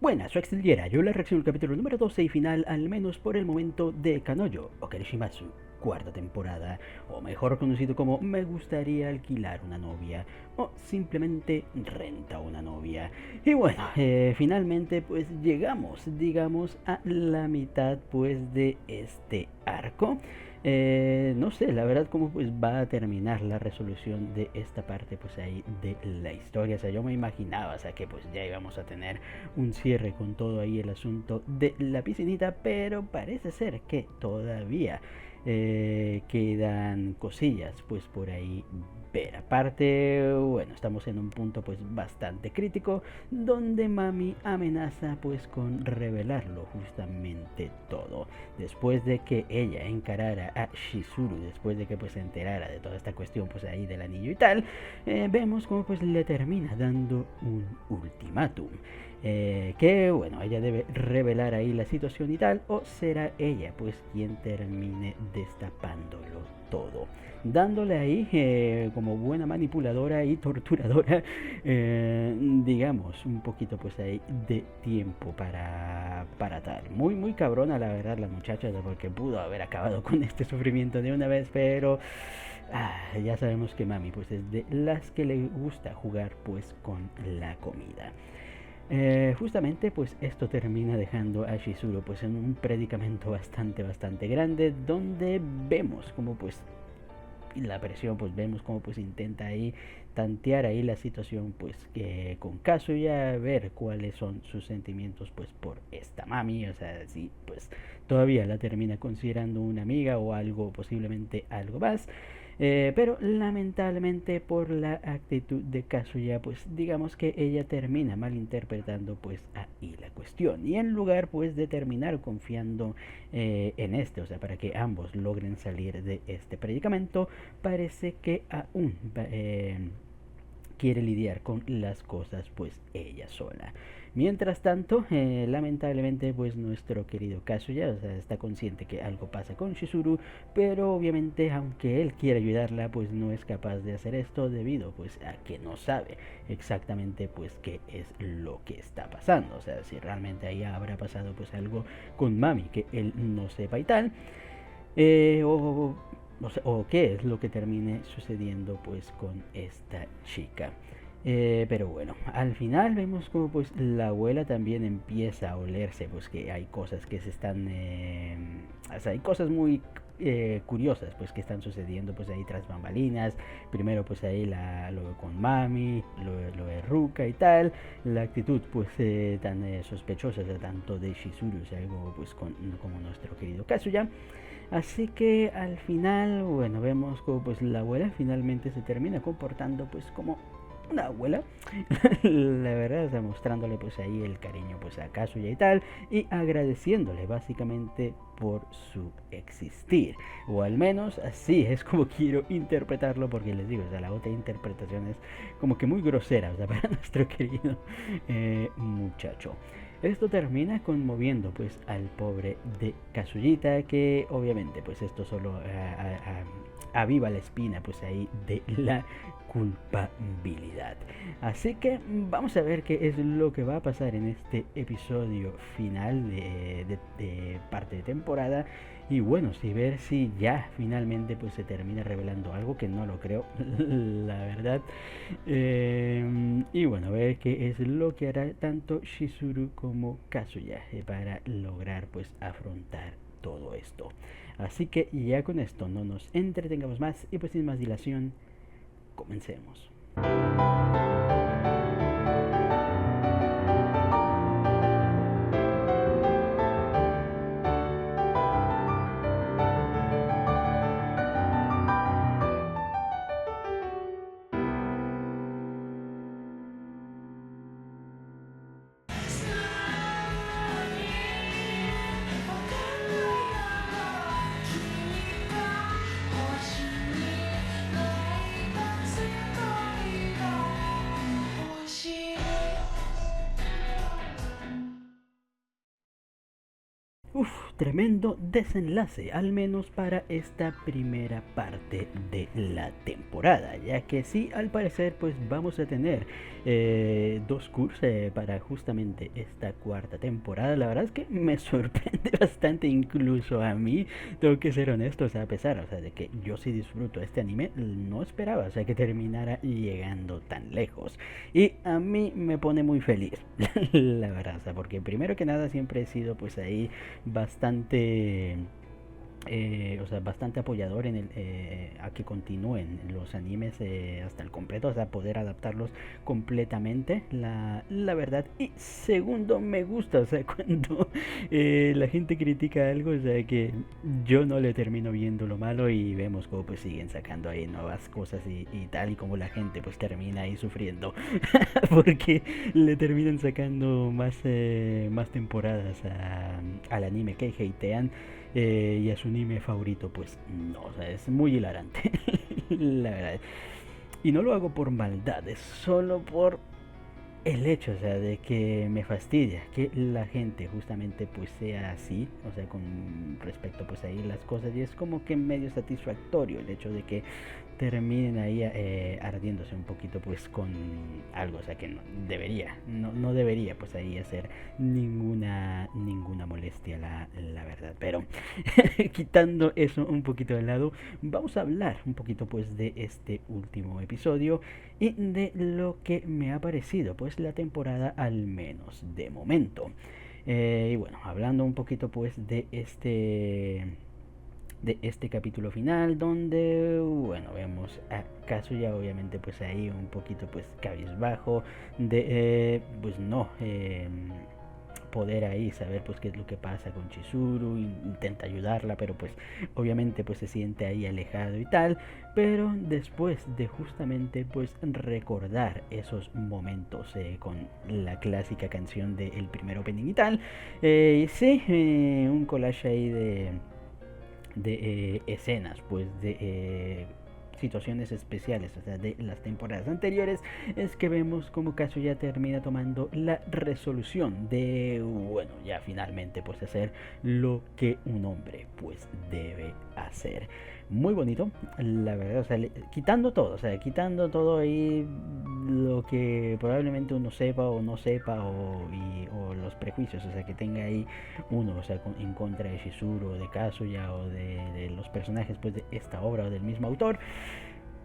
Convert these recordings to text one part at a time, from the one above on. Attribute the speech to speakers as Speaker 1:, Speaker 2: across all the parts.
Speaker 1: Buenas, soy Extiliera. Yo la reacción al capítulo número 12 y final, al menos por el momento, de Kanojo Okarishimatsu, cuarta temporada, o mejor conocido como Me gustaría alquilar una novia, o simplemente renta una novia. Y bueno, finalmente pues llegamos, digamos, a la mitad pues de este arco. No sé, la verdad, cómo pues va a terminar la resolución de esta parte pues ahí de la historia. O sea, yo me imaginaba, o sea, que pues ya íbamos a tener un cierre con todo ahí el asunto de la piscinita, pero parece ser que todavía quedan cosillas pues por ahí ver. Aparte, bueno, estamos en un punto pues bastante crítico donde Mami amenaza pues con revelarlo justamente todo. Después de que ella encarara a Shizuru, después de que pues se enterara de toda esta cuestión pues ahí del anillo y tal, vemos como pues le termina dando un ultimátum. Que bueno, ella debe revelar ahí la situación y tal, o será ella pues quien termine destapándolo todo, dándole ahí como buena manipuladora y torturadora, digamos, un poquito pues ahí de tiempo para tal. Muy, muy cabrona la verdad la muchacha, porque pudo haber acabado con este sufrimiento de una vez, pero ya sabemos que Mami pues es de las que le gusta jugar pues con la comida. Justamente pues esto termina dejando a Shizuru pues en un predicamento bastante grande, donde vemos como pues la presión, pues vemos como pues intenta ahí tantear ahí la situación pues con Kazuya, ver cuáles son sus sentimientos pues por esta Mami. O sea, si pues todavía la termina considerando una amiga o algo, posiblemente algo más. Pero lamentablemente por la actitud de Kazuya, pues digamos que ella termina malinterpretando pues ahí la cuestión, y en lugar pues de terminar confiando en este, o sea, para que ambos logren salir de este predicamento, parece que aún quiere lidiar con las cosas pues ella sola. Mientras tanto, lamentablemente pues nuestro querido Kazuya, o sea, está consciente que algo pasa con Shizuru, pero obviamente aunque él quiere ayudarla, pues no es capaz de hacer esto debido pues a que no sabe exactamente pues qué es lo que está pasando. O sea, si realmente ahí habrá pasado pues algo con Mami que él no sepa y tal, o qué es lo que termine sucediendo pues con esta chica. Pero bueno, al final vemos como pues la abuela también empieza a olerse pues que hay cosas que se están, o sea, hay cosas muy curiosas pues que están sucediendo pues ahí tras bambalinas. Primero pues ahí lo con Mami, lo de Ruka y tal, la actitud pues tan sospechosa, o sea, tanto de Shizuru, o sea, algo pues como nuestro querido Kazuya. Así que al final, bueno, vemos como pues la abuela finalmente se termina comportando pues como una abuela, la verdad, o sea, mostrándole pues ahí el cariño pues a Kazuya y tal, y agradeciéndole básicamente por su existir, o al menos así es como quiero interpretarlo, porque les digo, o sea, la otra interpretación es como que muy grosera, o sea, para nuestro querido muchacho. Esto termina conmoviendo pues al pobre de Kazuyita, que obviamente pues esto solo aviva la espina pues ahí de la culpabilidad. Así que vamos a ver qué es lo que va a pasar en este episodio final de parte de temporada. Y bueno, si ver si ya finalmente pues se termina revelando algo, que no lo creo, la verdad. Y bueno, ver qué es lo que hará tanto Shizuru como Kazuya para lograr pues afrontar todo esto. Así que ya con esto no nos entretengamos más y pues sin más dilación, comencemos. Tremendo desenlace, al menos para esta primera parte de la temporada, ya que sí, al parecer pues vamos a tener dos cursos para justamente esta cuarta temporada. La verdad es que me sorprende bastante, incluso a mí, tengo que ser honesto, o sea, a pesar, o sea, de que yo sí disfruto este anime, no esperaba, o sea, que terminara llegando tan lejos. Y a mí me pone muy feliz, la verdad, o sea, porque primero que nada siempre he sido pues ahí bastante o sea, bastante apoyador en a que continúen los animes hasta el completo, o sea, poder adaptarlos completamente, la verdad. Y segundo, me gusta, o sea, cuando la gente critica algo, o sea, que yo no le termino viendo lo malo y vemos cómo pues siguen sacando ahí nuevas cosas y tal, y como la gente pues termina ahí sufriendo porque le terminan sacando más temporadas al anime que hatean y a su anime favorito, pues no, o sea, es muy hilarante, la verdad. Y no lo hago por maldad, es solo por el hecho, o sea, de que me fastidia que la gente justamente pues sea así, o sea, con respecto pues ahí las cosas, y es como que medio satisfactorio el hecho de que terminen ahí ardiéndose un poquito pues con algo, o sea, que no debería, no debería pues ahí hacer ninguna molestia, la verdad. Pero quitando eso un poquito de lado, vamos a hablar un poquito pues de este último episodio y de lo que me ha parecido pues la temporada, al menos de momento. Y bueno, hablando un poquito pues de este capítulo final, donde bueno, vemos a Kazuya obviamente pues ahí un poquito pues cabizbajo de pues no poder ahí saber pues qué es lo que pasa con Chizuru, intenta ayudarla, pero pues obviamente pues se siente ahí alejado y tal. Pero después de justamente pues recordar esos momentos con la clásica canción del primer opening y tal, sí, un collage ahí de escenas pues de situaciones especiales, o sea, de las temporadas anteriores, es que vemos como Kazuya termina tomando la resolución de, bueno, ya finalmente pues hacer lo que un hombre pues debe hacer. Muy bonito, la verdad, o sea, quitando todo, o sea, quitando todo ahí lo que probablemente uno sepa o no sepa o los prejuicios, o sea, que tenga ahí uno, o sea, en contra de Shizuru o de Kazuya o de los personajes pues de esta obra o del mismo autor.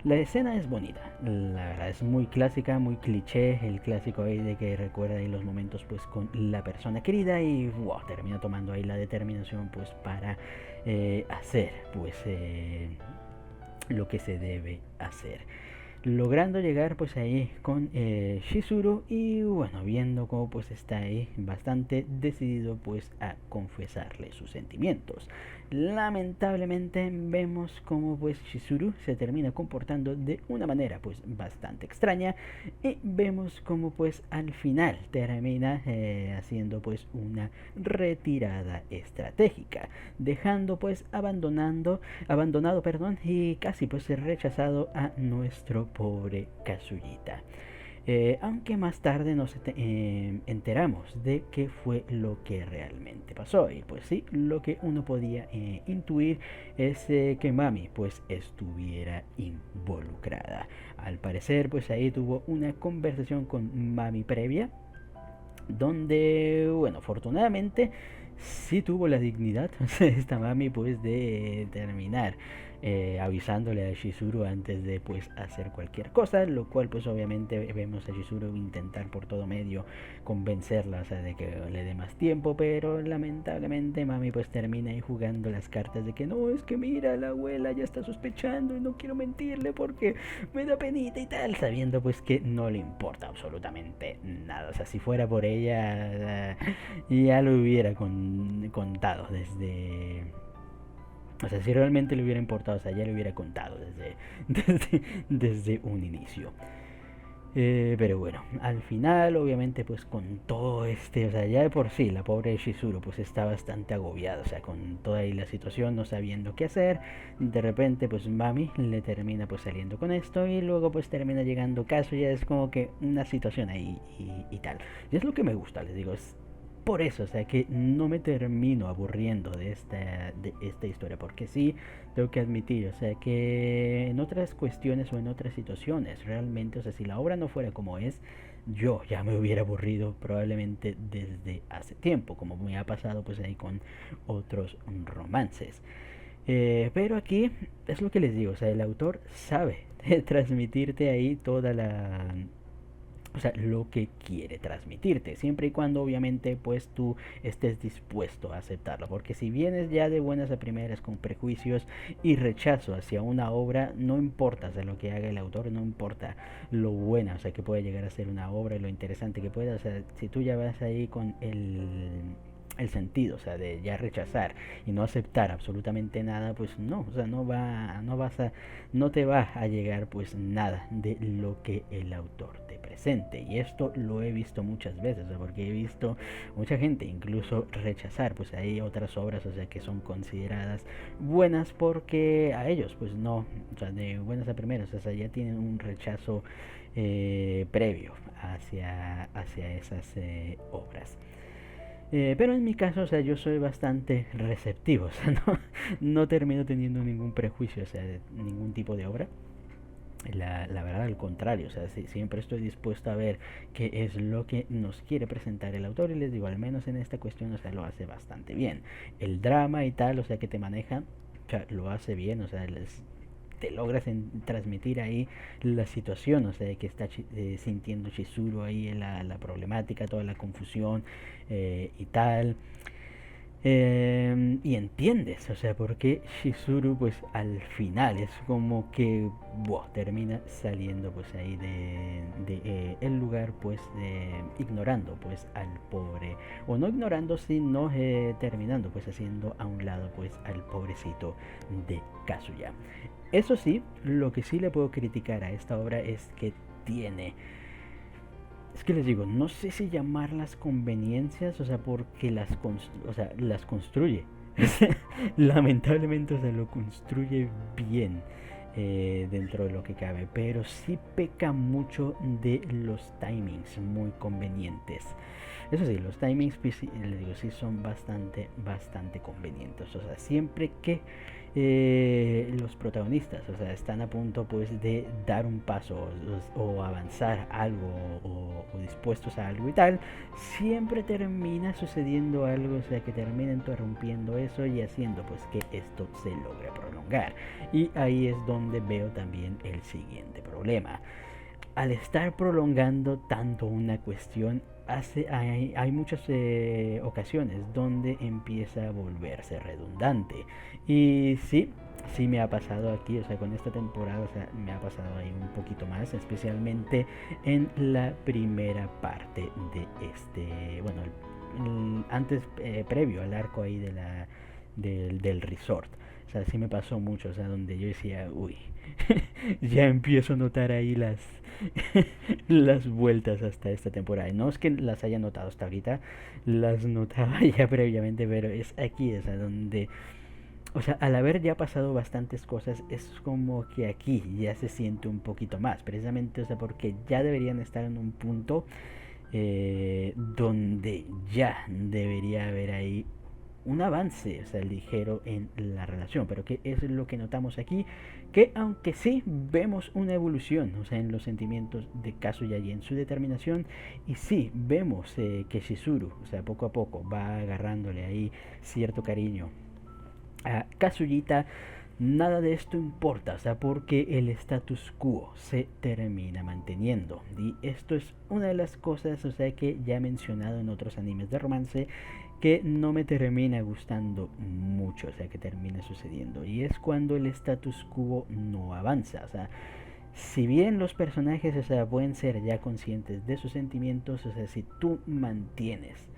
Speaker 1: La escena es bonita, la verdad es muy clásica, muy cliché, el clásico ahí de que recuerda ahí los momentos pues con la persona querida y wow, termina tomando ahí la determinación pues para hacer pues lo que se debe hacer, logrando llegar pues ahí con Shizuru y bueno, viendo cómo pues está ahí bastante decidido pues a confesarle sus sentimientos. Lamentablemente vemos cómo pues Shizuru se termina comportando de una manera pues bastante extraña y vemos cómo pues al final termina haciendo pues una retirada estratégica, dejando pues abandonado, perdón, y casi pues rechazado a nuestro pobre Kazuyita. Aunque más tarde nos enteramos de qué fue lo que realmente pasó. Y pues sí, lo que uno podía intuir es que Mami pues estuviera involucrada. Al parecer pues ahí tuvo una conversación con Mami previa, donde bueno, afortunadamente sí tuvo la dignidad esta Mami pues de terminar avisándole a Shizuru antes de pues hacer cualquier cosa, lo cual pues obviamente vemos a Shizuru intentar por todo medio convencerla, o sea, de que le dé más tiempo, pero lamentablemente Mami pues termina ahí jugando las cartas de que no, es que mira, la abuela ya está sospechando y no quiero mentirle porque me da penita y tal, sabiendo pues que no le importa absolutamente nada, o sea, si fuera por ella ya lo hubiera contado desde... O sea, si realmente le hubiera importado, o sea, ya le hubiera contado desde un inicio. Pero bueno, al final, obviamente, pues con todo o sea, ya de por sí, la pobre Shizuru, pues está bastante agobiada, o sea, con toda ahí la situación, no sabiendo qué hacer. De repente, pues Mami le termina pues saliendo con esto y luego pues termina llegando caso, ya es como que una situación ahí y tal. Y es lo que me gusta, les digo, es por eso, o sea, que no me termino aburriendo de esta historia, porque sí, tengo que admitir, o sea, que en otras cuestiones o en otras situaciones, realmente, o sea, si la obra no fuera como es, yo ya me hubiera aburrido probablemente desde hace tiempo, como me ha pasado pues ahí con otros romances. Pero aquí es lo que les digo, o sea, el autor sabe transmitirte ahí toda la, o sea, lo que quiere transmitirte, siempre y cuando obviamente pues tú estés dispuesto a aceptarlo, porque si vienes ya de buenas a primeras con prejuicios y rechazo hacia una obra, no importa, o sea, lo que haga el autor, no importa lo buena, o sea, que pueda llegar a ser una obra y lo interesante que pueda, o sea, si tú ya vas ahí con el sentido, o sea, de ya rechazar y no aceptar absolutamente nada, pues no, o sea, no te va a llegar pues nada de lo que el autor te presente. Y esto lo he visto muchas veces, o sea, porque he visto mucha gente incluso rechazar, pues hay otras obras, o sea, que son consideradas buenas porque a ellos, pues no, o sea, de buenas a primeras, o sea, ya tienen un rechazo previo hacia esas obras. Pero en mi caso, o sea, yo soy bastante receptivo, o sea, no termino teniendo ningún prejuicio, o sea, de ningún tipo de obra. La verdad, al contrario, o sea, siempre estoy dispuesto a ver qué es lo que nos quiere presentar el autor y les digo, al menos en esta cuestión, o sea, lo hace bastante bien. El drama y tal, o sea, que te maneja, o sea, lo hace bien, o sea, te logras transmitir ahí la situación, o sea, que está sintiendo Chizuru ahí en la problemática, toda la confusión y tal. Y entiendes, o sea, porque Shizuru pues al final es como que termina saliendo pues ahí el lugar pues ignorando pues al pobre, o no ignorando sino terminando pues haciendo a un lado pues al pobrecito de Kazuya. Eso sí, lo que sí le puedo criticar a esta obra es que tiene, es que les digo, no sé si llamarlas conveniencias, o sea, porque las construye. Lamentablemente, o sea, lo construye bien dentro de lo que cabe, pero sí peca mucho de los timings muy convenientes. Eso sí, los timings, pues, les digo, sí son bastante convenientes. O sea, siempre que los protagonistas, o sea, están a punto pues de dar un paso o avanzar algo o dispuestos a algo y tal, siempre termina sucediendo algo, o sea, que termina interrumpiendo eso y haciendo pues que esto se logre prolongar. Y ahí es donde veo también el siguiente problema. Al estar prolongando tanto una cuestión, hay muchas ocasiones donde empieza a volverse redundante. Y sí me ha pasado aquí, o sea, con esta temporada, o sea, me ha pasado ahí un poquito más, especialmente en la primera parte de bueno, antes, previo al arco ahí del resort. O sea, sí me pasó mucho, o sea, donde yo decía, uy, ya empiezo a notar ahí las vueltas hasta esta temporada. No es que las haya notado hasta ahorita, las notaba ya previamente, pero es aquí, o sea, donde, o sea, al haber ya pasado bastantes cosas, es como que aquí ya se siente un poquito más, precisamente, o sea, porque ya deberían estar en un punto donde ya debería haber ahí un avance, o sea, ligero en la relación, pero que es lo que notamos aquí, que aunque sí vemos una evolución, o sea, en los sentimientos de Kazuya y en su determinación, y sí vemos que Shizuru, o sea, poco a poco va agarrándole ahí cierto cariño a Kazuyita, nada de esto importa, o sea, porque el status quo se termina manteniendo. Y esto es una de las cosas, o sea, que ya he mencionado en otros animes de romance, que no me termina gustando mucho, o sea, que termina sucediendo. Y es cuando el status quo no avanza, o sea, si bien los personajes, o sea, pueden ser ya conscientes de sus sentimientos, o sea, si tú mantienes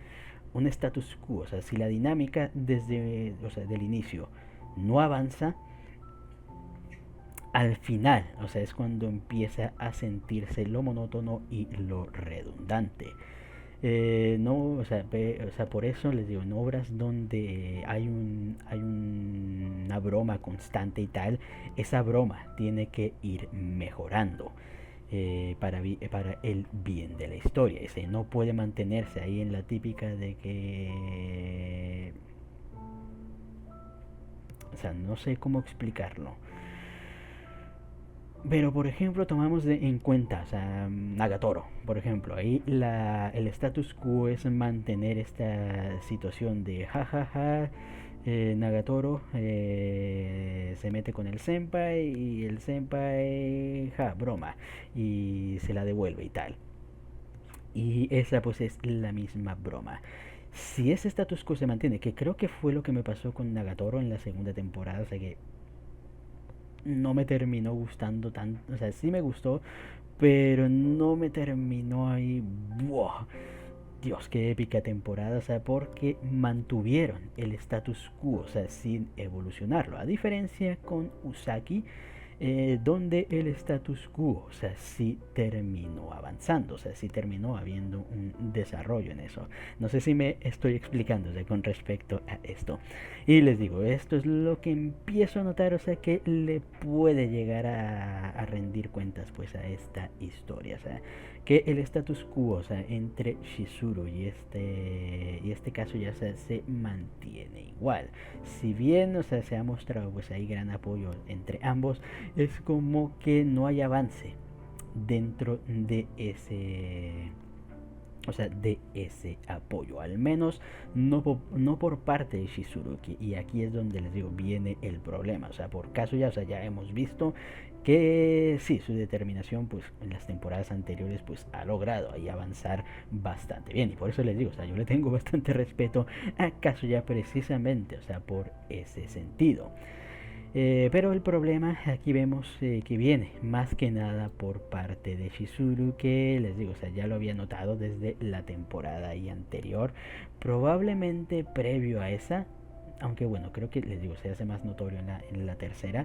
Speaker 1: un status quo, o sea, si la dinámica desde, o sea, del inicio no avanza, al final, o sea, es cuando empieza a sentirse lo monótono y lo redundante. No, o sea, por eso les digo, en obras donde una broma constante y tal, esa broma tiene que ir mejorando. para el bien de la historia. Ese no puede mantenerse ahí en la típica de que... O sea, no sé cómo explicarlo. Pero por ejemplo tomamos en cuenta, o sea, Nagatoro, por ejemplo, ahí el status quo es mantener esta situación de jajaja, Nagatoro se mete con el senpai y el senpai, ja, broma, y se la devuelve y tal. Y esa pues es la misma broma. Si ese status quo se mantiene, que creo que fue lo que me pasó con Nagatoro en la segunda temporada, o sea que no me terminó gustando tanto, o sea, sí me gustó, pero no me terminó ahí. ¡Buah! Dios, qué épica temporada, o sea, porque mantuvieron el status quo, o sea, sin evolucionarlo. A diferencia con Usaki, donde el status quo, o sea, sí terminó avanzando, o sea, sí terminó habiendo un desarrollo en eso. No sé si me estoy explicando, o sea, con respecto a esto. Y les digo, esto es lo que empiezo a notar, o sea, que le puede llegar a rendir cuentas pues a esta historia, o sea, que el status quo, o sea, entre Shizuru y este caso ya se mantiene igual. Si bien, o sea, se ha mostrado pues ahí gran apoyo entre ambos, es como que no hay avance dentro de ese, o sea, de ese apoyo, al menos no por parte de Shizuruki. Y aquí es donde les digo, viene el problema. O sea, por caso ya, o sea, ya hemos visto que sí, su determinación pues en las temporadas anteriores pues ha logrado ahí avanzar bastante bien. Y por eso les digo, o sea, yo le tengo bastante respeto a Kazuya precisamente, o sea, por ese sentido. Pero el problema aquí vemos que viene más que nada por parte de Shizuru, que les digo, o sea, ya lo había notado desde la temporada y anterior, probablemente previo a esa, aunque bueno, creo que les digo, se hace más notorio en la tercera,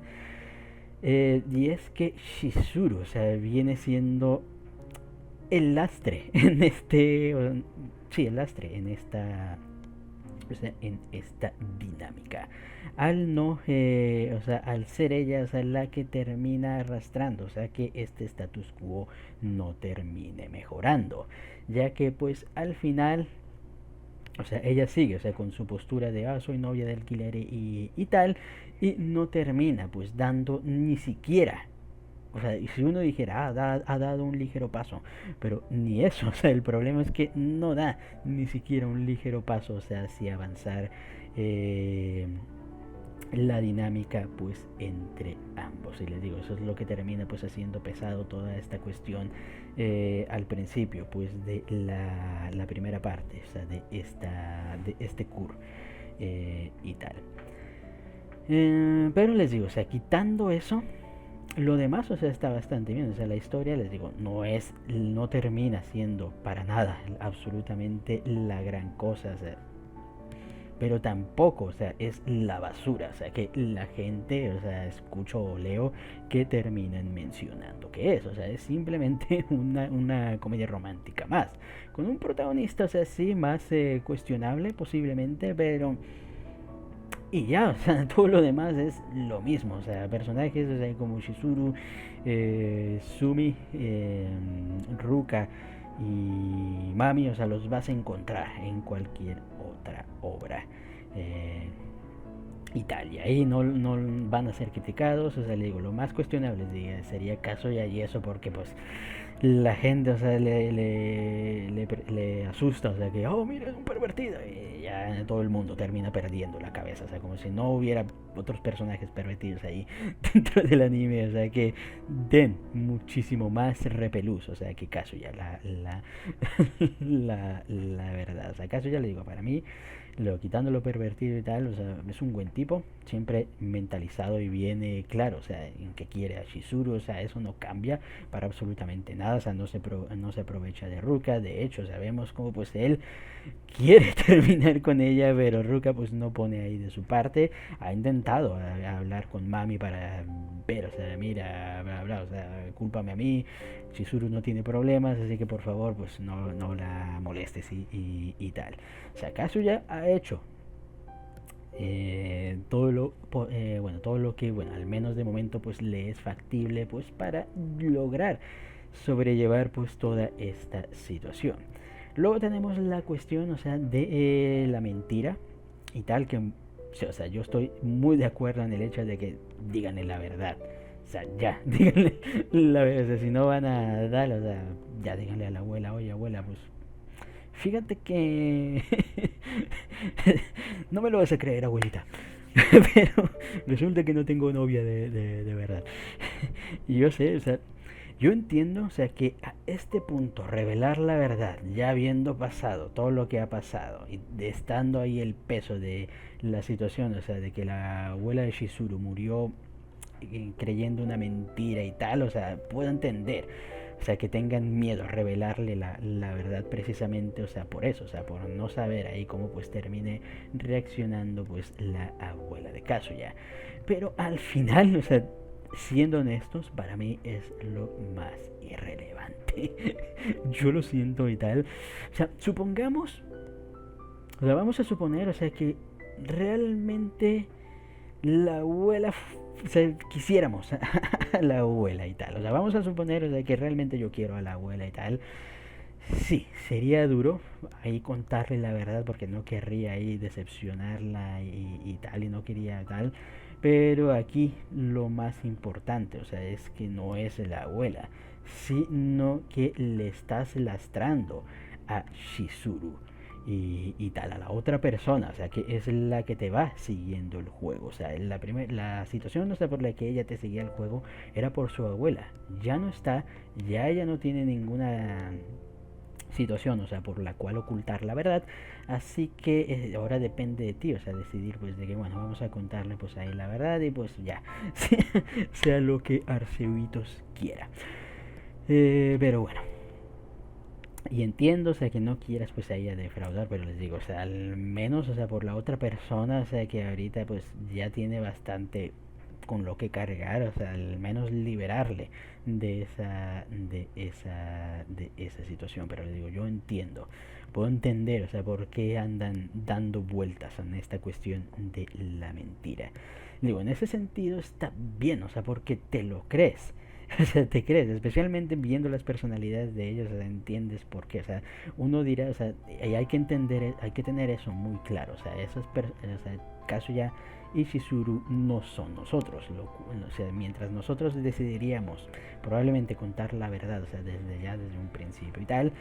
Speaker 1: y es que Shizuru, o sea, viene siendo el lastre en sí, el lastre en esta, o sea, en esta dinámica. Al no, o sea, al ser ella, o sea, la que termina arrastrando, o sea, que este status quo no termine mejorando, ya que pues al final, o sea, ella sigue, o sea, con su postura de, ah, soy novia de alquiler y tal, y no termina pues dando ni siquiera, o sea, si uno dijera, ha dado un ligero paso, pero ni eso, o sea, el problema es que no da ni siquiera un ligero paso, o sea, hacia avanzar eh, la dinámica pues entre ambos. Y les digo, eso es lo que termina pues haciendo pesado toda esta cuestión al principio pues de la primera parte, o sea, de este cur y tal. Pero les digo, o sea, quitando eso, lo demás, o sea, está bastante bien. O sea, la historia, les digo, no termina siendo para nada absolutamente la gran cosa. O sea, pero tampoco, o sea, es la basura. O sea, que la gente, o sea, escucho o leo que terminan mencionando que es. O sea, es simplemente una comedia romántica más. Con un protagonista, o sea, sí, más cuestionable posiblemente, pero y ya, o sea, todo lo demás es lo mismo. O sea, personajes, o sea, como Shizuru, Sumi, Ruka y Mami, o sea, los vas a encontrar en cualquier otra obra. Eh, Italia, ahí no van a ser criticados, o sea, le digo, lo más cuestionable sería Kazuya y eso porque pues la gente, o sea, le asusta, o sea, que, oh, mira, es un pervertido, y ya todo el mundo termina perdiendo la cabeza, o sea, como si no hubiera otros personajes pervertidos ahí dentro del anime, o sea, que den muchísimo más repelús, o sea, que Kazuya, la verdad, o sea, Kazuya, le digo, para mí, quitando lo pervertido y tal, o sea, es un buen tipo, siempre mentalizado y bien claro, o sea, en que quiere a Shizuru, o sea, eso no cambia para absolutamente nada, o sea, no se aprovecha de Ruka, de hecho, sabemos cómo pues él quiere terminar con ella, pero Ruka pues no pone ahí de su parte, ha intentado hablar con Mami para ver, o sea, mira, bla, bla, o sea, cúlpame a mí, Shizuru no tiene problemas, así que por favor pues no la molestes y tal. O sea, Kazuya ha hecho todo lo que, bueno, al menos de momento pues le es factible pues para lograr sobrellevar pues toda esta situación. Luego tenemos la cuestión, o sea, de la mentira y tal, que, o sea, yo estoy muy de acuerdo en el hecho de que díganle la verdad. O sea, ya, díganle la verdad. O sea, si no van a dar, o sea, ya díganle a la abuela, oye abuela, pues fíjate que no me lo vas a creer, abuelita. Pero resulta que no tengo novia de verdad. Y yo sé, o sea, yo entiendo, o sea, que a este punto revelar la verdad, ya habiendo pasado todo lo que ha pasado y de estando ahí el peso de la situación, o sea, de que la abuela de Shizuru murió creyendo una mentira y tal, o sea, puedo entender, o sea, que tengan miedo a revelarle la verdad precisamente, o sea, por eso, o sea, por no saber ahí cómo pues termine reaccionando pues la abuela de Kazuya. Pero al final, o sea, siendo honestos, para mí es lo más irrelevante. Yo lo siento y tal. O sea, supongamos, o sea, vamos a suponer, o sea, que realmente la abuela, o sea, quisiéramos a la abuela y tal. O sea, vamos a suponer, o sea, que realmente yo quiero a la abuela y tal. Sí, sería duro ahí contarle la verdad porque no querría ahí decepcionarla y tal, y no quería tal. Pero aquí lo más importante, o sea, es que no es la abuela, sino que le estás lastrando a Shizuru y tal, a la otra persona, o sea, que es la que te va siguiendo el juego. O sea, la situación, no sé, por la que ella te seguía el juego era por su abuela. Ya no está, ya ella no tiene ninguna situación, o sea, por la cual ocultar la verdad. Así que ahora depende de ti, o sea, decidir pues de que, bueno, vamos a contarle pues ahí la verdad y pues ya, sea lo que Arceuitos quiera. Pero bueno, y entiendo, o sea, que no quieras pues a ella defraudar, pero les digo, o sea, al menos, o sea, por la otra persona, o sea, que ahorita pues ya tiene bastante con lo que cargar, o sea, al menos liberarle de esa situación. Pero les digo, yo entiendo, puedo entender, o sea, por qué andan dando vueltas en esta cuestión de la mentira. Digo, en ese sentido está bien, o sea, porque te lo crees. O sea, te crees, especialmente viendo las personalidades de ellos, o sea, entiendes por qué. O sea, uno dirá, o sea, hay que entender, hay que tener eso muy claro. O sea, o sea, Kazuya y Shizuru no son nosotros. O sea, mientras nosotros decidiríamos probablemente contar la verdad, o sea, desde un principio y tal,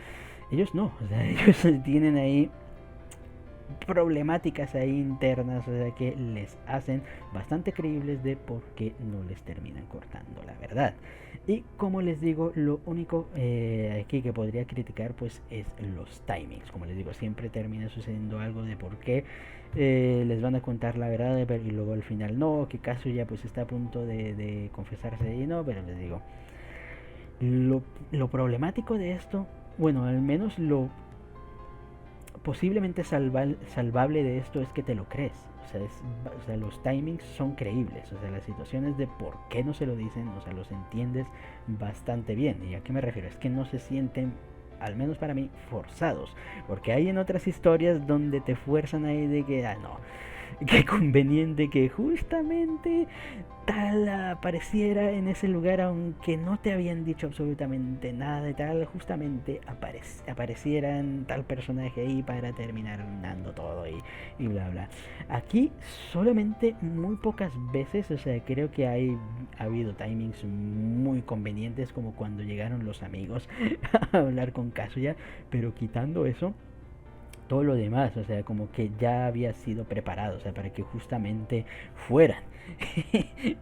Speaker 1: ellos no. O sea, ellos tienen ahí problemáticas ahí internas, o sea, que les hacen bastante creíbles de por qué no les terminan cortando la verdad. Y como les digo, lo único aquí que podría criticar pues es los timings. Como les digo, siempre termina sucediendo algo de por qué les van a contar la verdad y luego al final no, que caso ya pues está a punto de confesarse y no. Pero les digo, lo problemático de esto, bueno, al menos lo posiblemente salvable de esto es que te lo crees. O sea, los timings son creíbles. O sea, las situaciones de por qué no se lo dicen, o sea, los entiendes bastante bien. ¿Y a qué me refiero? Es que no se sienten, al menos para mí, forzados. Porque hay en otras historias donde te fuerzan ahí de que, no, qué conveniente que justamente tal apareciera en ese lugar, aunque no te habían dicho absolutamente nada de tal, justamente aparecieran tal personaje ahí para terminar dando todo y bla bla. Aquí solamente muy pocas veces, o sea, creo que ha habido timings muy convenientes, como cuando llegaron los amigos a hablar con Kazuya, pero quitando eso, todo lo demás, o sea, como que ya había sido preparado, o sea, para que justamente fueran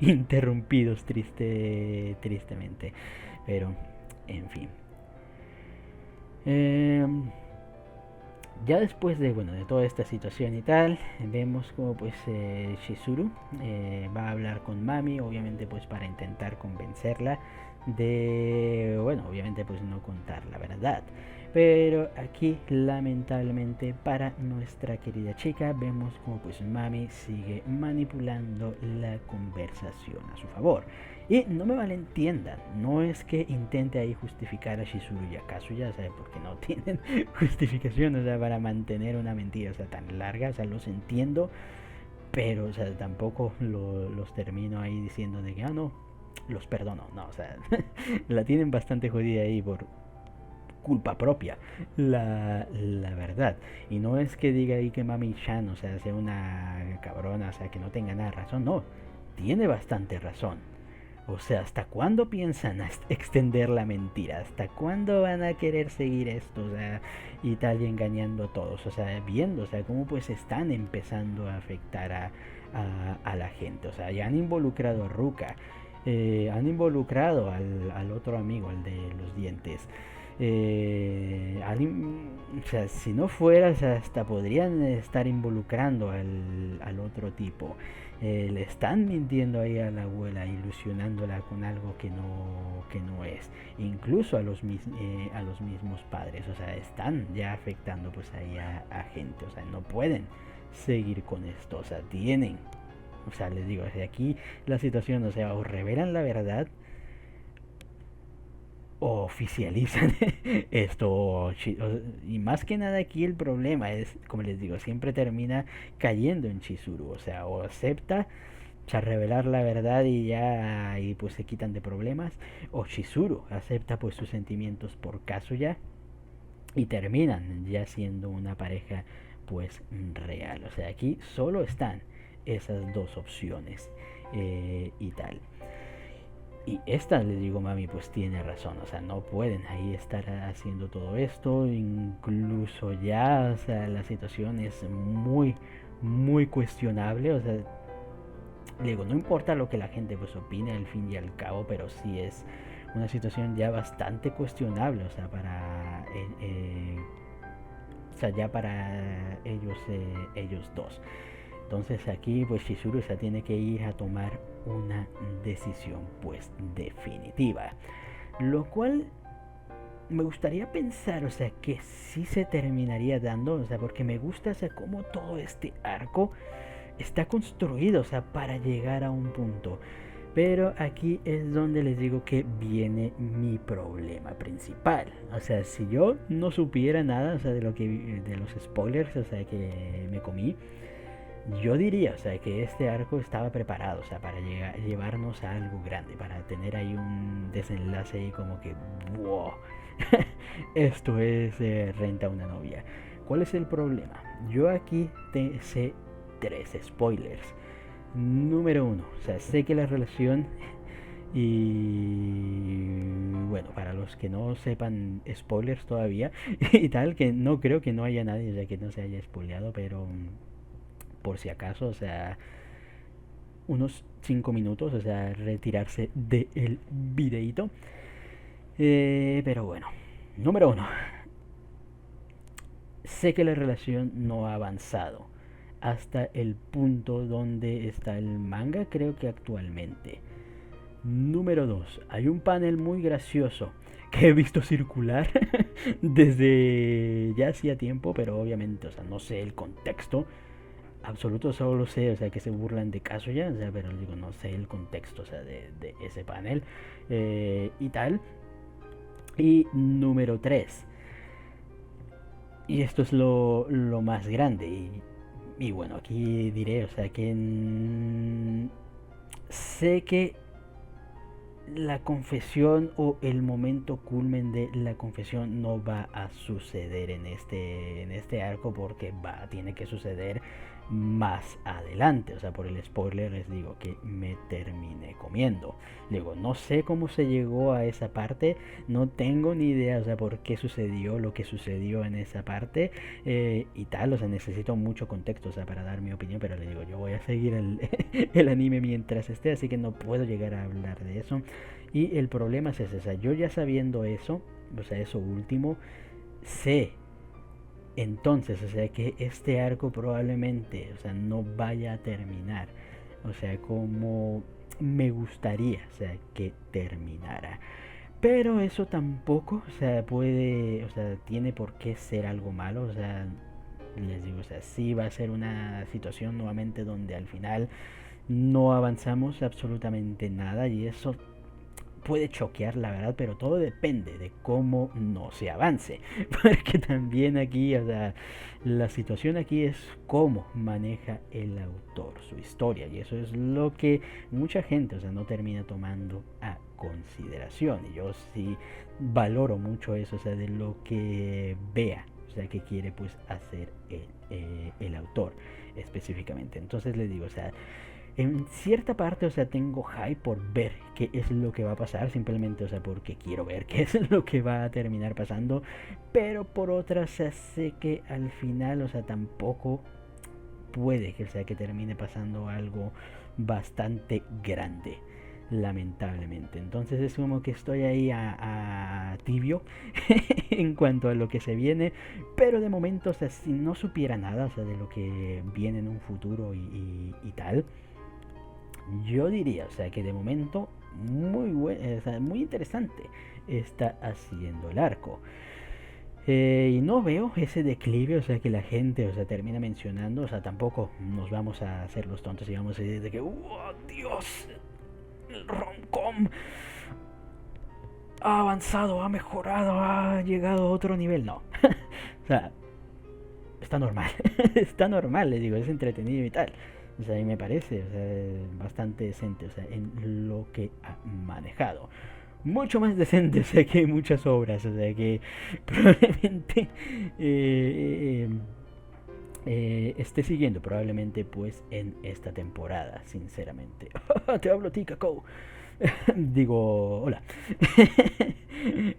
Speaker 1: interrumpidos tristemente. Pero, en fin. Eh, ya después de, bueno, de toda esta situación y tal, vemos como pues Shizuru va a hablar con Mami, obviamente pues para intentar convencerla de, bueno, obviamente pues no contar la verdad. Pero aquí lamentablemente para nuestra querida chica vemos como pues Mami sigue manipulando la conversación a su favor. Y no me malentiendan, no es que intente ahí justificar a Shizuru y a Kazuya, o sea, porque no tienen justificación, o sea, para mantener una mentira, o sea, tan larga, o sea, los entiendo, pero, o sea, tampoco los termino ahí diciendo de que, no, los perdono, no, o sea, la tienen bastante jodida ahí por culpa propia, la verdad. Y no es que diga ahí que Mami Chan, o sea, sea una cabrona, o sea, que no tenga nada de razón, no, tiene bastante razón. O sea, ¿hasta cuándo piensan extender la mentira? ¿Hasta cuándo van a querer seguir esto? O sea, y tal, y engañando a todos. O sea, viendo, o sea, cómo pues están empezando a afectar a la gente. O sea, ya han involucrado a Ruka. Han involucrado al otro amigo, al de los dientes. O sea, si no fuera, o sea, hasta podrían estar involucrando al otro tipo. Le están mintiendo ahí a la abuela, ilusionándola con algo que no es. Incluso a los mismos padres, o sea, están ya afectando pues ahí a gente, o sea, no pueden seguir con esto, o sea, tienen, o sea, les digo, de aquí la situación, o sea, o revelan la verdad o oficializan esto. Y más que nada aquí el problema es, como les digo, siempre termina cayendo en Chizuru, o sea, o acepta, o sea, revelar la verdad y ya y pues se quitan de problemas, o Chizuru acepta pues sus sentimientos por Kazuya y terminan ya siendo una pareja pues real. O sea, aquí solo están esas dos opciones y tal. Y esta, les digo, mami, pues tiene razón, o sea, no pueden ahí estar haciendo todo esto, incluso ya, o sea, la situación es muy, muy cuestionable, o sea, digo, no importa lo que la gente pues opine al fin y al cabo, pero sí es una situación ya bastante cuestionable, o sea, o sea, ya para ellos dos. Entonces aquí pues Chizuru se tiene que ir a tomar una decisión pues definitiva. Lo cual me gustaría pensar, o sea, que sí se terminaría dando, o sea, porque me gusta, o sea, cómo todo este arco está construido, o sea, para llegar a un punto. Pero aquí es donde les digo que viene mi problema principal. O sea, si yo no supiera nada, o sea, de los spoilers, o sea, que me comí, yo diría, o sea, que este arco estaba preparado, o sea, para llevarnos a algo grande, para tener ahí un desenlace ahí como que, wow, esto es renta una novia. ¿Cuál es el problema? Yo aquí te sé tres spoilers. Número uno, o sea, sé que la relación y bueno, para los que no sepan spoilers todavía y tal, que no creo que no haya nadie, o sea, que no se haya spoileado, pero por si acaso, o sea, unos 5 minutos, o sea, retirarse del videito. Pero bueno, número uno, sé que la relación no ha avanzado hasta el punto donde está el manga, creo que actualmente. Número 2, hay un panel muy gracioso que he visto circular desde ya hacía tiempo, pero obviamente, o sea, no sé el contexto absoluto, solo sé, o sea, que se burlan de Kazuya, o sea, pero digo, no sé el contexto, o sea, de ese panel y tal. Y número 3, y esto es lo más grande, y bueno, aquí diré, o sea, que sé que la confesión o el momento culmen de la confesión no va a suceder en este arco porque tiene que suceder más adelante, o sea, por el spoiler les digo que me terminé comiendo. Digo, no sé cómo se llegó a esa parte, no tengo ni idea, o sea, por qué sucedió lo que sucedió en esa parte y tal, o sea, necesito mucho contexto, o sea, para dar mi opinión, pero le digo, yo voy a seguir el anime mientras esté, así que no puedo llegar a hablar de eso. Y el problema es ese, o sea, yo ya sabiendo eso, o sea, eso último, sé entonces, o sea, que este arco probablemente, o sea, no vaya a terminar, o sea, como me gustaría, o sea, que terminara. Pero eso tampoco, o sea, puede, o sea, tiene por qué ser algo malo, o sea, les digo, o sea, sí va a ser una situación nuevamente donde al final no avanzamos absolutamente nada y eso puede choquear, la verdad, pero todo depende de cómo no se avance. Porque también aquí, o sea, la situación aquí es cómo maneja el autor su historia. Y eso es lo que mucha gente, o sea, no termina tomando a consideración. Y yo sí valoro mucho eso, o sea, de lo que vea, o sea, que quiere pues hacer el autor específicamente. Entonces les digo, o sea, en cierta parte, o sea, tengo hype por ver qué es lo que va a pasar, simplemente, o sea, porque quiero ver qué es lo que va a terminar pasando, pero por otra, o sea, sé que al final, o sea, tampoco puede que, o sea, que termine pasando algo bastante grande, lamentablemente. Entonces es como que estoy ahí a tibio en cuanto a lo que se viene, pero de momento, o sea, si no supiera nada, o sea, de lo que viene en un futuro y tal, yo diría, o sea, que de momento o sea, muy interesante está haciendo el arco. Y no veo ese declive, o sea, que la gente, o sea, termina mencionando, o sea, tampoco nos vamos a hacer los tontos y vamos a decir de que, ¡oh, Dios! El romcom ha avanzado, ha mejorado, ha llegado a otro nivel. No. O sea, está normal. Está normal, les digo, es entretenido y tal. O sea, y me parece, o sea, bastante decente, o sea, en lo que ha manejado. Mucho más decente, o sea, que muchas obras, o sea, que probablemente esté siguiendo, probablemente pues en esta temporada, sinceramente. Te hablo, Tika Kou. Digo, hola.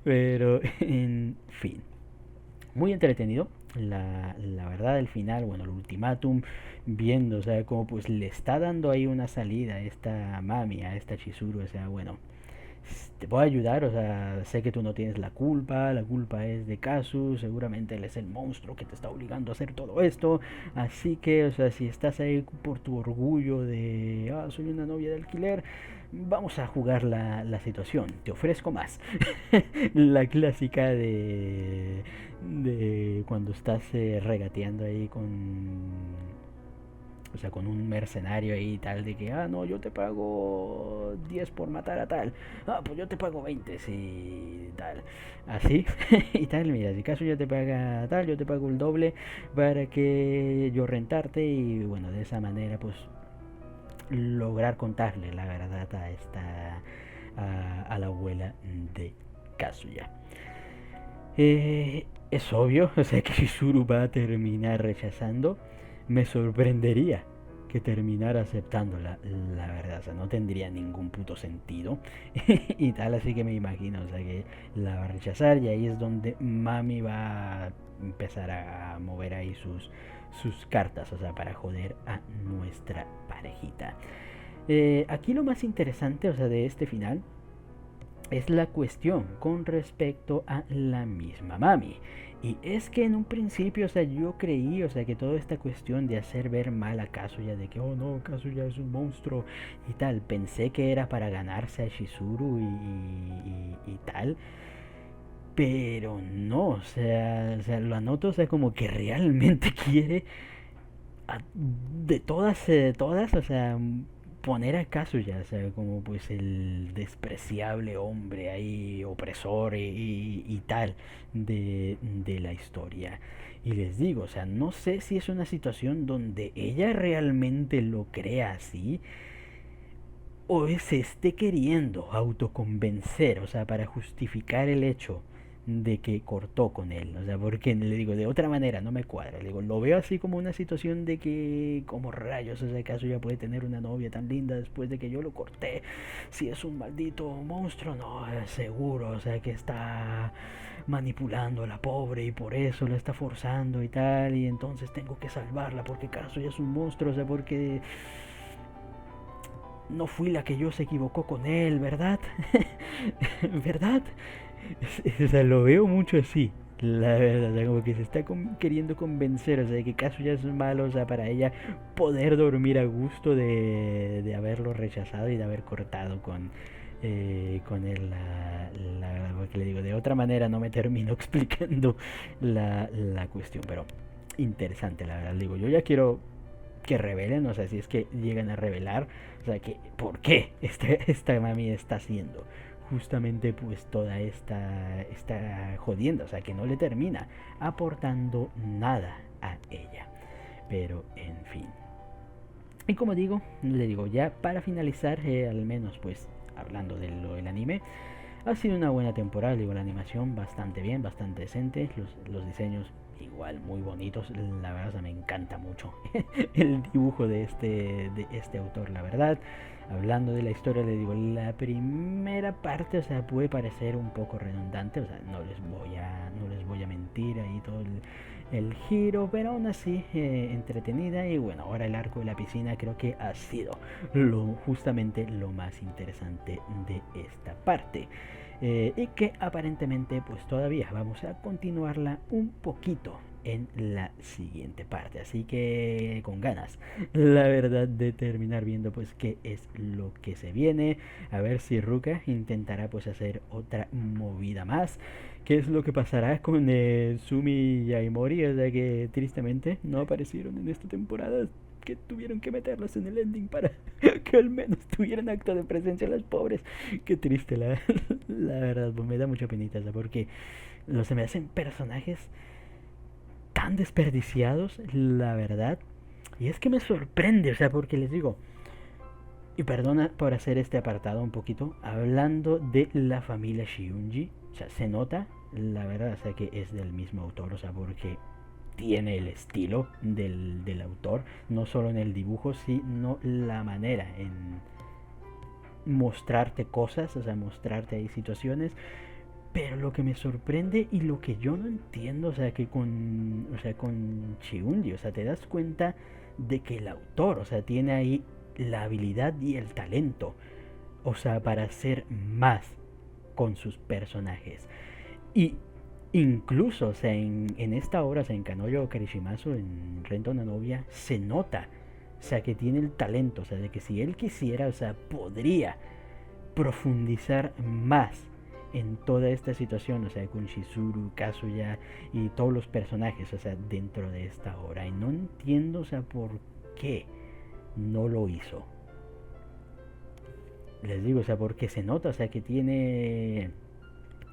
Speaker 1: Pero, en fin, muy entretenido. La verdad, el final, bueno, el ultimátum, viendo, o sea, como pues le está dando ahí una salida a esta Mami, a esta Chizuru, o sea, bueno, te puedo ayudar, o sea, sé que tú no tienes la culpa es de Kazu, seguramente él es el monstruo que te está obligando a hacer todo esto, así que, o sea, si estás ahí por tu orgullo de, soy una novia de alquiler, vamos a jugar la situación, te ofrezco más. La clásica de cuando estás regateando ahí con, o sea, con un mercenario ahí y tal, de que, no, yo te pago 10 por matar a tal. Pues yo te pago 20 si tal. Así, y tal, mira, si caso yo te paga tal, yo te pago el doble para que yo rentarte y bueno, de esa manera pues lograr contarle la verdad a a la abuela de Kazuya. Es obvio, o sea, que Shizuru va a terminar rechazando. Me sorprendería que terminara aceptando la verdad, o sea, no tendría ningún puto sentido y tal, así que me imagino, o sea, que la va a rechazar y ahí es donde Mami va a empezar a mover ahí sus cartas, o sea, para joder a nuestra parejita. Aquí lo más interesante, o sea, de este final es la cuestión con respecto a la misma Mami. Y es que en un principio, o sea, yo creí, o sea, que toda esta cuestión de hacer ver mal a Kazuya, de que, oh no, Kazuya es un monstruo y tal, pensé que era para ganarse a Shizuru y tal. Pero no, o sea, lo anoto, o sea, como que realmente quiere de todas, o sea, poner a Kazuya, o sea, como pues el despreciable hombre ahí, opresor y tal de la historia. Y les digo, o sea, no sé si es una situación donde ella realmente lo crea así o se esté queriendo autoconvencer, o sea, para justificar el hecho de que cortó con él, o sea, porque le digo, de otra manera no me cuadra, le digo, lo veo así como una situación de que, como rayos, o sea, acaso ya puede tener una novia tan linda después de que yo lo corté, si es un maldito monstruo, no, es seguro, o sea, que está manipulando a la pobre y por eso la está forzando y tal, y entonces tengo que salvarla porque acaso ya es un monstruo, o sea, porque no fui la que yo se equivocó con él, ¿verdad? ¿Verdad? O sea, lo veo mucho así. La verdad, o sea, como que se está queriendo convencer, o sea, de que caso ya es malo, o sea, para ella poder dormir a gusto de haberlo rechazado y de haber cortado con él porque le digo, de otra manera no me termino explicando la cuestión, pero interesante, la verdad, digo, yo ya quiero que revelen, o sea, si es que llegan a revelar, o sea, que por qué esta Mami está haciendo justamente pues toda esta jodienda, o sea que no le termina aportando nada a ella. Pero en fin. Y como digo, le digo ya para finalizar, al menos pues hablando de lo del anime, ha sido una buena temporada, digo, la animación bastante bien, bastante decente, los diseños igual muy bonitos, la verdad, o sea, me encanta mucho el dibujo de este autor, la verdad. Hablando de la historia, le digo, la primera parte, o sea, puede parecer un poco redundante, o sea, no les voy a mentir ahí todo el giro, pero aún así entretenida. Y bueno, ahora el arco de la piscina creo que ha sido justamente lo más interesante de esta parte. Y que aparentemente pues todavía vamos a continuarla un poquito en la siguiente parte, así que con ganas la verdad de terminar viendo pues qué es lo que se viene, a ver si Ruka intentará pues hacer otra movida más, qué es lo que pasará con Sumi y Aimori, o sea que tristemente no aparecieron en esta temporada, que tuvieron que meterlos en el ending para que al menos tuvieran acto de presencia las pobres. Qué triste, la verdad, pues me da mucha penita, ¿sabes? Porque se me hacen personajes tan desperdiciados, la verdad. Y es que me sorprende, o sea, porque les digo, y perdona por hacer este apartado un poquito, hablando de la familia Shiunji, o sea, se nota, la verdad, o sea, que es del mismo autor, o sea, porque tiene el estilo del autor, no solo en el dibujo, sino la manera en mostrarte cosas, o sea, mostrarte ahí situaciones. Pero lo que me sorprende y lo que yo no entiendo, o sea, con Chiundi, o sea, te das cuenta de que el autor, o sea, tiene ahí la habilidad y el talento, o sea, para hacer más con sus personajes. Y incluso, o sea, en esta obra, o sea, en Kanoyo Karishimasu, en Rento una novia, se nota, o sea, que tiene el talento, o sea, de que si él quisiera, o sea, podría profundizar más en toda esta situación, o sea, con Shizuru, Kazuya y todos los personajes, o sea, dentro de esta obra. Y no entiendo, o sea, por qué no lo hizo. Les digo, o sea, porque se nota, o sea, que tiene,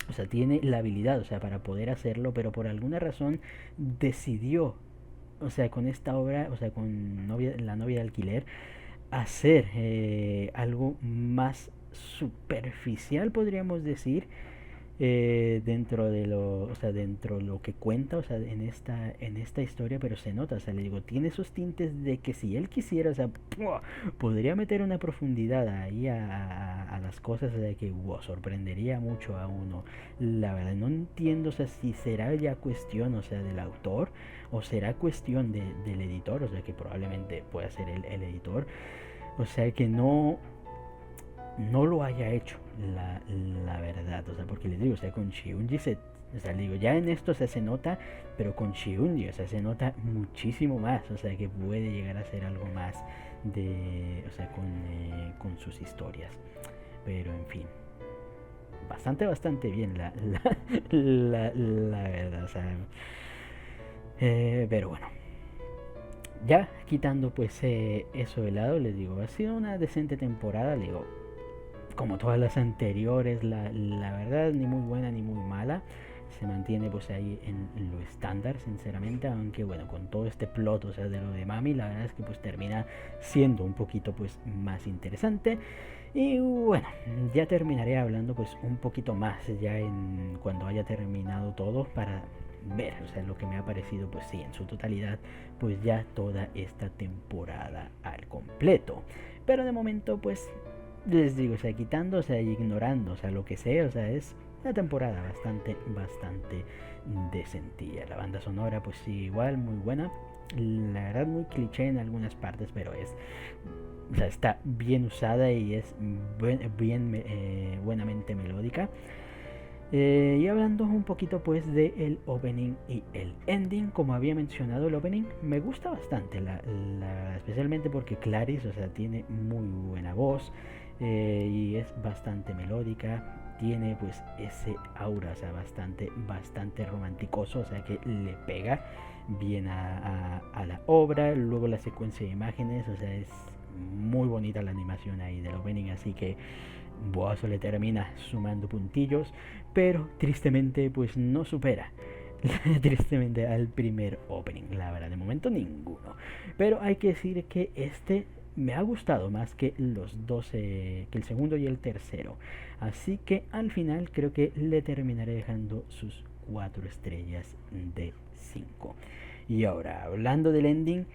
Speaker 1: o sea, tiene la habilidad, o sea, para poder hacerlo, pero por alguna razón decidió, o sea, con esta obra, o sea, con la novia de alquiler, hacer algo más superficial, podríamos decir, dentro de lo, o sea, dentro de lo que cuenta, o sea, en esta historia, pero se nota, o sea, le digo, tiene esos tintes de que si él quisiera, o sea, podría meter una profundidad ahí a las cosas, de que sorprendería mucho a uno. La verdad, no entiendo, o sea, si será ya cuestión, o sea, del autor, o será cuestión del editor, o sea, que probablemente pueda ser el editor, o sea, que no lo haya hecho, la verdad, o sea, porque les digo, o sea, con Shiunji o sea, digo, ya en esto, o sea, se nota, pero con Shiunji, o sea, se nota muchísimo más, o sea, que puede llegar a ser algo más o sea, con sus historias, pero en fin, bastante bien, la verdad, o sea, pero bueno. Ya quitando pues eso de lado, les digo, ha sido una decente temporada, les digo, como todas las anteriores, la verdad, ni muy buena ni muy mala. Se mantiene pues ahí en lo estándar, sinceramente, aunque bueno, con todo este plot, o sea, de lo de Mami, la verdad es que pues termina siendo un poquito pues más interesante. Y bueno, ya terminaré hablando pues un poquito más ya cuando haya terminado todo para ver, o sea, lo que me ha parecido pues sí, en su totalidad, pues ya toda esta temporada al completo. Pero de momento pues les digo, o sea, quitando, o sea, ignorando, o sea, lo que sé, o sea, es una temporada bastante decentilla. La banda sonora, pues sí, igual, muy buena. La verdad, muy cliché en algunas partes, pero o sea, está bien usada y es buenamente melódica. Y hablando un poquito pues de el opening y el ending, como había mencionado, el opening me gusta bastante, especialmente porque Clarice, o sea, tiene muy buena voz, y es bastante melódica, tiene pues ese aura, o sea, bastante romanticoso, o sea, que le pega bien a la obra. Luego la secuencia de imágenes, o sea, es muy bonita la animación ahí del opening, así que Boazo le termina sumando puntillos, pero tristemente pues no supera tristemente al primer opening. La verdad, de momento ninguno. Pero hay que decir que este me ha gustado más que los dos, que el segundo y el tercero. Así que al final creo que le terminaré dejando sus 4 estrellas de 5. Y ahora, hablando del ending,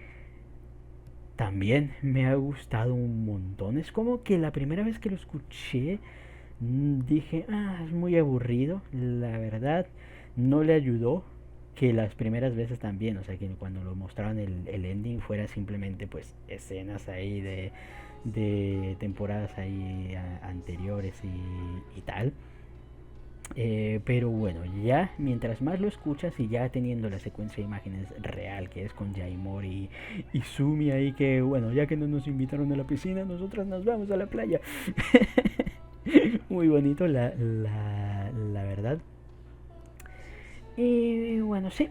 Speaker 1: también me ha gustado un montón. Es como que la primera vez que lo escuché dije, es muy aburrido. La verdad, no le ayudó que las primeras veces también, o sea, que cuando lo mostraron el ending fuera simplemente pues escenas ahí de temporadas ahí anteriores y tal. Pero bueno, ya mientras más lo escuchas y ya teniendo la secuencia de imágenes real que es con Yaimori y Sumi ahí, que bueno, ya que no nos invitaron a la piscina, nosotras nos vamos a la playa. Muy bonito, la verdad. Y bueno, sí,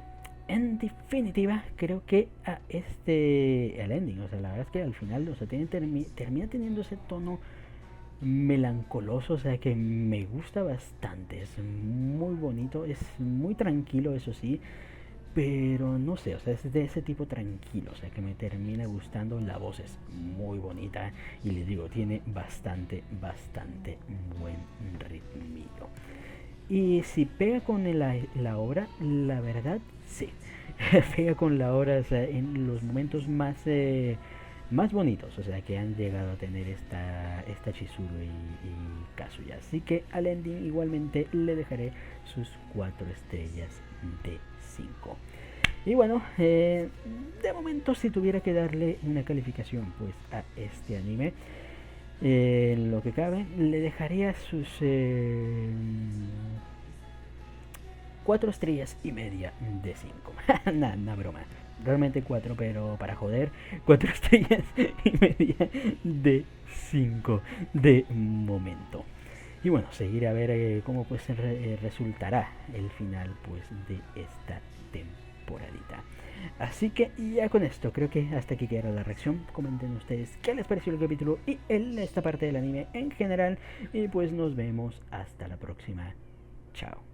Speaker 1: en definitiva, creo que el ending, o sea, la verdad es que al final, o sea, termina teniendo ese tono melancoloso, o sea, que me gusta bastante. Es muy bonito, es muy tranquilo, eso sí, pero no sé, o sea, es de ese tipo tranquilo, o sea, que me termina gustando. La voz es muy bonita y les digo, tiene bastante buen ritmillo. Y si pega con la obra, la verdad, sí. Pega con la obra, o sea, en los momentos más bonitos, o sea, que han llegado a tener esta Chizuru y Kazuya. Así que al ending igualmente le dejaré sus 4 estrellas de 5. Y bueno, de momento si tuviera que darle una calificación pues a este anime, lo que cabe, le dejaría sus 4 estrellas y media de 5. Nah, broma. Realmente 4, pero para joder, 4 estrellas y media de 5 de momento. Y bueno, seguir a ver cómo pues resultará el final pues de esta temporadita. Así que ya con esto creo que hasta aquí queda la reacción. Comenten ustedes qué les pareció el capítulo y esta parte del anime en general. Y pues nos vemos hasta la próxima. Chao.